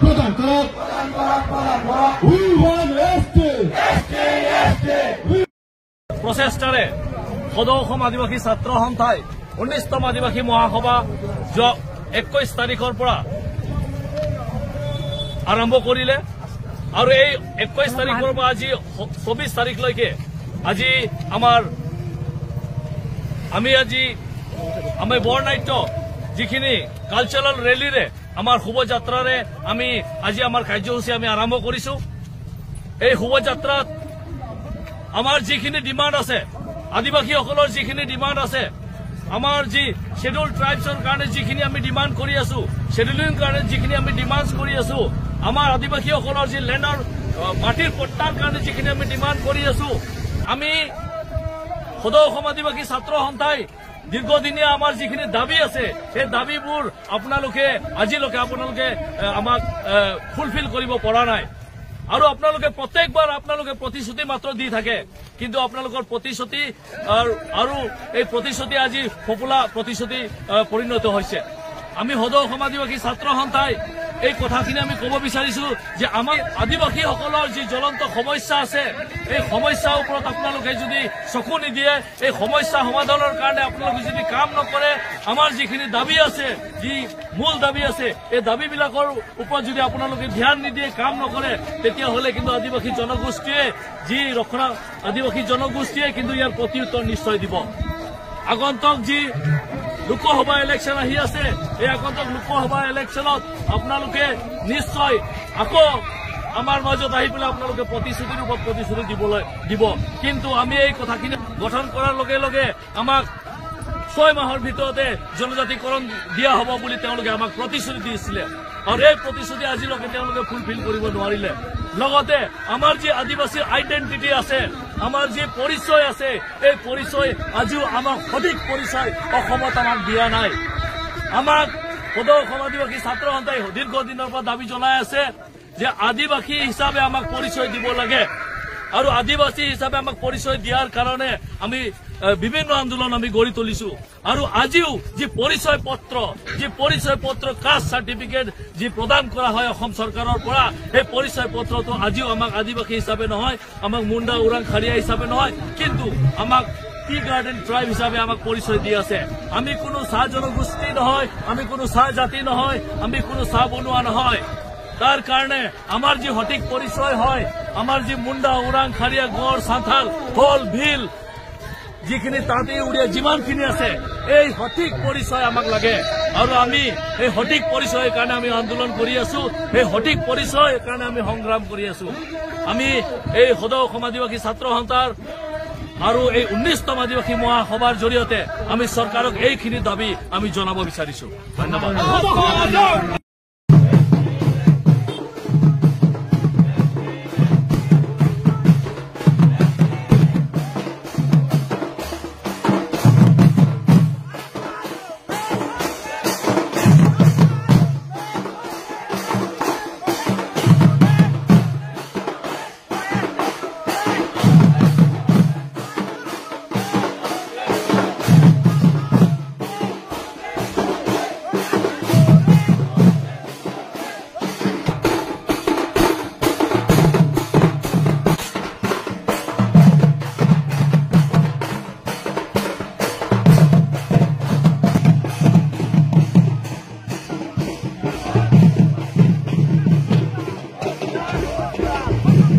প্ৰদান কৰক উই want ST প্ৰচেষ্টাৰে সদৌ অসম আদিবাসী ছাত্ৰ সন্থাই 19তম আদিবাসী মহাসভা 21 তাৰিখৰ পৰা আৰম্ভ কৰিলে আৰু এই 21 তাৰিখৰ পৰা আজি 24 তাৰিখলৈকে আজি আমি বৰনাট্য যিখিনি কালচাৰেল ৰেলীৰে আমাৰ শোভাযাত্ৰাৰে আমি আজি আমাৰ কাৰ্যসূচী আমি আৰম্ভ কৰিছো। এই শোভাযাত্ৰাত আমাৰ যিখিনি ডিমাণ্ড আছে, আদিবাসীসকলৰ যিখিনি ডিমাণ্ড আছে, আমাৰ যি শ্বেডিউল ট্ৰাইবছৰ কাৰণে যিখিনি আমি ডিমাণ্ড কৰি আছো, শ্বেডিউলিং কাৰণে যিখিনি আমি ডিমাণ্ড কৰি আছো, আমাৰ আদিবাসীসকলৰ যি লেণ্ডৰ মাটিৰ পট্টাৰ কাৰণে যিখিনি আমি ডিমাণ্ড কৰি আছো, আমি সদৌ অসম আদিবাসী ছাত্ৰ সন্থাই দীৰ্ঘদিনীয়া আমাৰ যিখিনি দাবী আছে সেই দাবীবোৰ আজিলৈকে আপোনালোকে আমাক ফুলফিল কৰিব পৰা নাই। আৰু আপোনালোকে প্ৰত্যেকবাৰ প্ৰতিশ্ৰুতি মাত্ৰ দি থাকে, কিন্তু আপোনালোকৰ প্ৰতিশ্ৰুতি আৰু এই প্ৰতিশ্ৰুতি আজি ফোপোলা প্ৰতিশ্ৰুতি পৰিণত হৈছে। আমি সদৌ অসম আদিবাসী ছাত্ৰ সন্থাই এই কথাখিনি আমি ক'ব বিচাৰিছো যে আমাৰ আদিবাসীসকলৰ যি জ্বলন্ত সমস্যা আছে, এই সমস্যাৰ ওপৰত আপোনালোকে যদি চকু নিদিয়ে, এই সমস্যা সমাধানৰ কাৰণে আপোনালোকে যদি কাম নকৰে, আমাৰ যিখিনি দাবী আছে, যি মূল দাবী আছে, এই দাবীবিলাকৰ ওপৰত যদি আপোনালোকে ধ্যান নিদিয়ে, কাম নকৰে, তেতিয়াহ'লে কিন্তু আদিবাসী জনগোষ্ঠীয়ে কিন্তু ইয়াৰ প্ৰত্যুত্তৰ নিশ্চয় দিব। আগন্তুক যি লোকসভা ইলেকশ্যন আহি আছে, এই আগন্তুক লোকসভা ইলেকশ্যনত আপোনালোকে নিশ্চয় আকৌ আমাৰ মাজত আহি পেলাই আপোনালোকে প্ৰতিশ্ৰুতিৰ ওপৰত প্ৰতিশ্ৰুতি দিব। কিন্তু আমি এই কথাখিনি গঠন কৰাৰ লগে লগে আমাক 6 মাহৰ ভিতৰতে জনজাতিকৰণ দিয়া হ'ব বুলি তেওঁলোকে আমাক প্ৰতিশ্ৰুতি দিছিলে, আৰু এই প্ৰতিশ্ৰুতি আজিলৈকে তেওঁলোকে ফুলফিল কৰিব নোৱাৰিলে। লগতে আমাৰ যি আদিবাসীৰ আইডেণ্টিটি আছে, আমাৰ যি পৰিচয় আছে, এই পৰিচয় আজিও আমাক সঠিক পৰিচয় অসমত আমাক দিয়া নাই। আমাক সদৌ অসম আদিবাসী ছাত্ৰ সন্থাই দীৰ্ঘদিনৰ পৰা দাবী জনাই আছে যে আদিবাসী হিচাপে আমাক পৰিচয় দিব লাগে, আৰু আদিবাসী হিচাপে আমাক পৰিচয় দিয়াৰ কাৰণে আমি বিভিন্ন আন্দোলন আমি গঢ়ি তুলিছো। আৰু আজিও যি পৰিচয় পত্ৰ কাষ্ট চাৰ্টিফিকেট যি প্ৰদান কৰা হয় অসম চৰকাৰৰ পৰা, সেই পৰিচয় পত্ৰটো আজিও আমাক আদিবাসী হিচাপে নহয়, আমাক মুণ্ডা ওৰাং খাৰিয়া হিচাপে নহয়, কিন্তু আমাক টি গাৰ্ডেন ট্ৰাইব হিচাপে আমাক পৰিচয় দি আছে। আমি কোনো চাহ জনগোষ্ঠী নহয়, আমি কোনো চাহ জাতি নহয়, আমি কোনো চাহ বনোৱা নহয়। তাৰ কাৰণে আমাৰ যি সঠিক পৰিচয় হয়, আমাৰ যি মুণ্ডা ওৰাং খাৰিয়া গড় সাঁথাল হল ভিল যিখিনি তাঁতী উৰিয়া যিমানখিনি আছে, এই সঠিক পৰিচয় আমাক লাগে। আৰু আমি এই সঠিক পৰিচয়ৰ কাৰণে আমি আন্দোলন কৰি আছো, এই সঠিক পৰিচয়ৰ কাৰণে আমি সংগ্ৰাম কৰি আছো। আমি এই সদৌ অসম আদিবাসী ছাত্ৰ সন্থাৰ আৰু এই 19তম আদিবাসী মহাসভাৰ জৰিয়তে আমি চৰকাৰক এইখিনি দাবী আমি জনাব বিচাৰিছো। ধন্যবাদ।